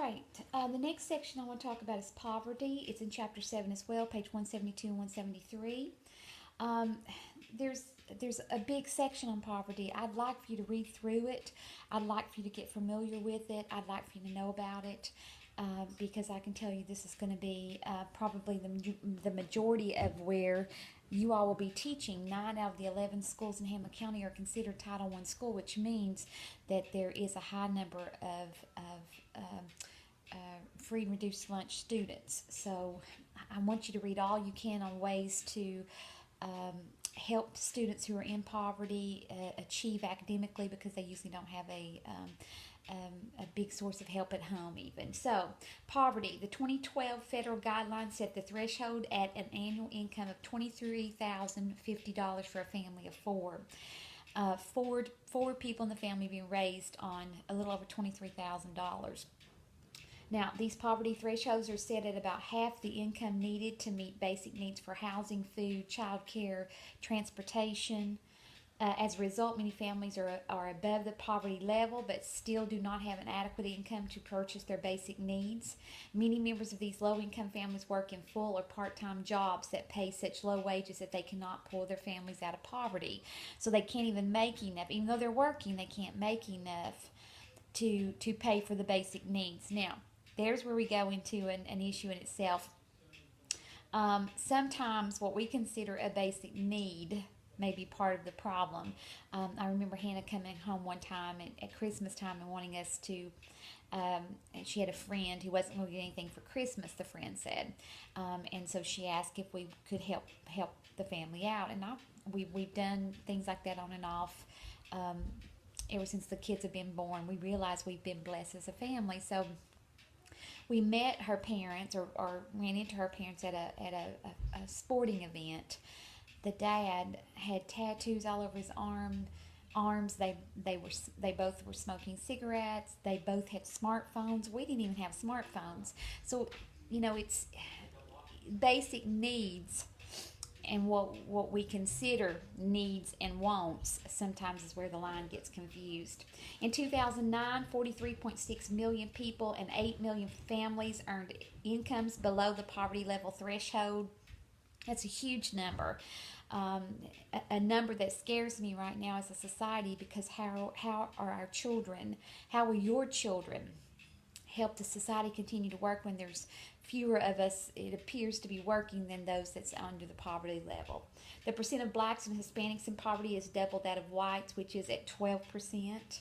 right. The next section I want to talk about is poverty. It's in chapter 7 as well, page 172 and 173. Um, there's there's a big section on poverty. I'd like for you to read through it. I'd like for you to get familiar with it. I'd like for you to know about it. Because I can tell you this is going to be probably the majority of where you all will be teaching. 9 out of the 11 schools in Hamlet County are considered Title I school, which means that there is a high number of free and reduced lunch students. So I want you to read all you can on ways to um, help students who are in poverty achieve academically, because they usually don't have a big source of help at home even. So, poverty. The 2012 federal guidelines set the threshold at an annual income of $23,050 for a family of four. Four people in the family being raised on a little over $23,000. Now, these poverty thresholds are set at about half the income needed to meet basic needs for housing, food, child care, transportation. As a result, many families are above the poverty level but still do not have an adequate income to purchase their basic needs. Many members of these low income families work in full or part time jobs that pay such low wages that they cannot pull their families out of poverty. So they can't even make enough. Even though they're working, they can't make enough to pay for the basic needs. Now, there's where we go into an issue in itself. Sometimes what we consider a basic need may be part of the problem. I remember Hannah coming home one time at Christmas time and wanting us to. And she had a friend who wasn't going to get anything for Christmas. The friend said, and so she asked if we could help the family out. And we've done things like that on and off. Ever since the kids have been born, we realize we've been blessed as a family. So we met her parents, or ran into her parents at a sporting event. The dad had tattoos all over his arms. They both were smoking cigarettes. They both had smartphones. We didn't even have smartphones. So it's basic needs, and what we consider needs and wants sometimes is where the line gets confused. In 2009, 43.6 million people and 8 million families earned incomes below the poverty level threshold. That's a huge number. A number that scares me right now as a society, because how are our children, how will your children help the society continue to work when there's fewer of us, it appears, to be working than those that's under the poverty level. The percent of blacks and Hispanics in poverty is double that of whites, which is at 12%.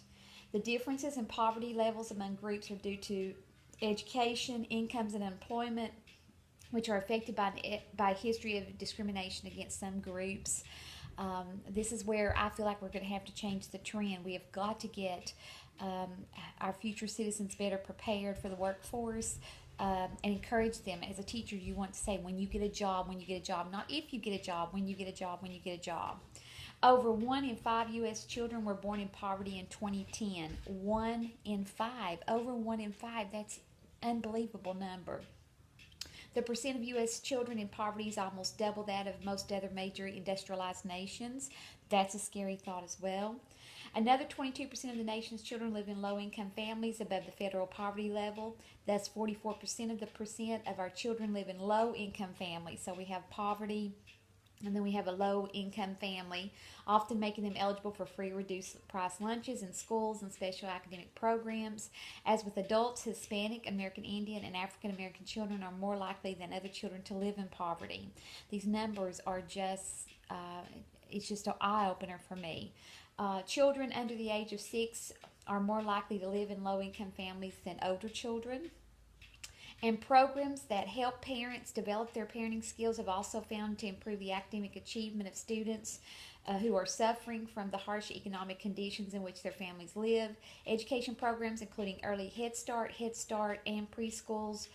The differences in poverty levels among groups are due to education, incomes, and employment, which are affected by history of discrimination against some groups. This is where I feel like we're going to have to change the trend. We have got to get our future citizens better prepared for the workforce, and encourage them. As a teacher, you want to say, when you get a job, not if you get a job, when you get a job, when you get a job. Over 1 in 5 U.S. children were born in poverty in 2010. 1 in 5. Over 1 in 5. That's an unbelievable number. The percent of U.S. children in poverty is almost double that of most other major industrialized nations. That's a scary thought as well. Another 22% of the nation's children live in low-income families above the federal poverty level. Thus, 44% of the percent of our children live in low-income families. So we have poverty, and then we have a low-income family, often making them eligible for free reduced-price lunches in schools and special academic programs. As with adults, Hispanic, American Indian, and African American children are more likely than other children to live in poverty. These numbers are just, it's just an eye-opener for me. Children under the age of 6 are more likely to live in low-income families than older children. And programs that help parents develop their parenting skills have also found to improve the academic achievement of students who are suffering from the harsh economic conditions in which their families live. Education programs including early Head Start, and preschools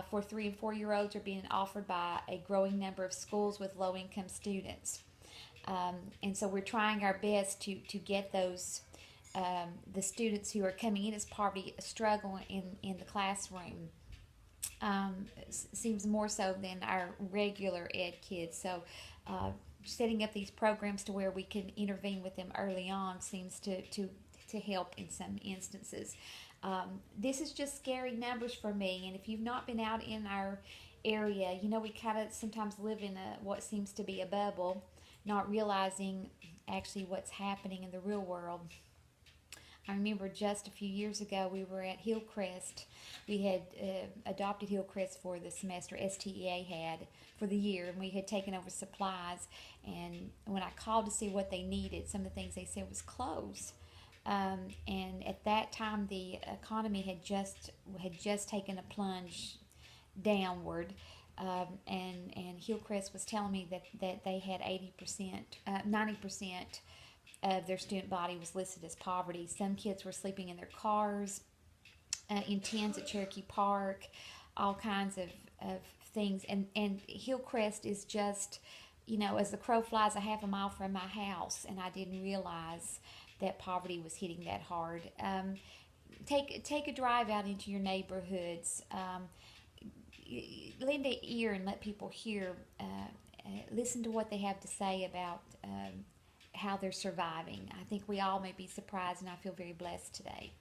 for 3 and 4 year olds are being offered by a growing number of schools with low-income students. And so we're trying our best to get those the students who are coming in as poverty struggle in the classroom. Seems more so than our regular ed kids. So setting up these programs to where we can intervene with them early on seems to help in some instances. This is just scary numbers for me. And if you've not been out in our area, you know, we kind of sometimes live in what seems to be a bubble, not realizing actually what's happening in the real world. I remember just a few years ago we were at Hillcrest. We had adopted Hillcrest for the semester. STEA had for the year, and we had taken over supplies. And when I called to see what they needed, some of the things they said was clothes. And at that time, the economy had just taken a plunge downward. And Hillcrest was telling me that they had 80%, 90% of their student body was listed as poverty. Some kids were sleeping in their cars, in tents at Cherokee Park, all kinds of things. And Hillcrest is just, you know, as the crow flies, a half a mile from my house, and I didn't realize that poverty was hitting that hard. Take a drive out into your neighborhoods. Lend an ear and let people hear. Listen to what they have to say about how they're surviving. I think we all may be surprised, and I feel very blessed today.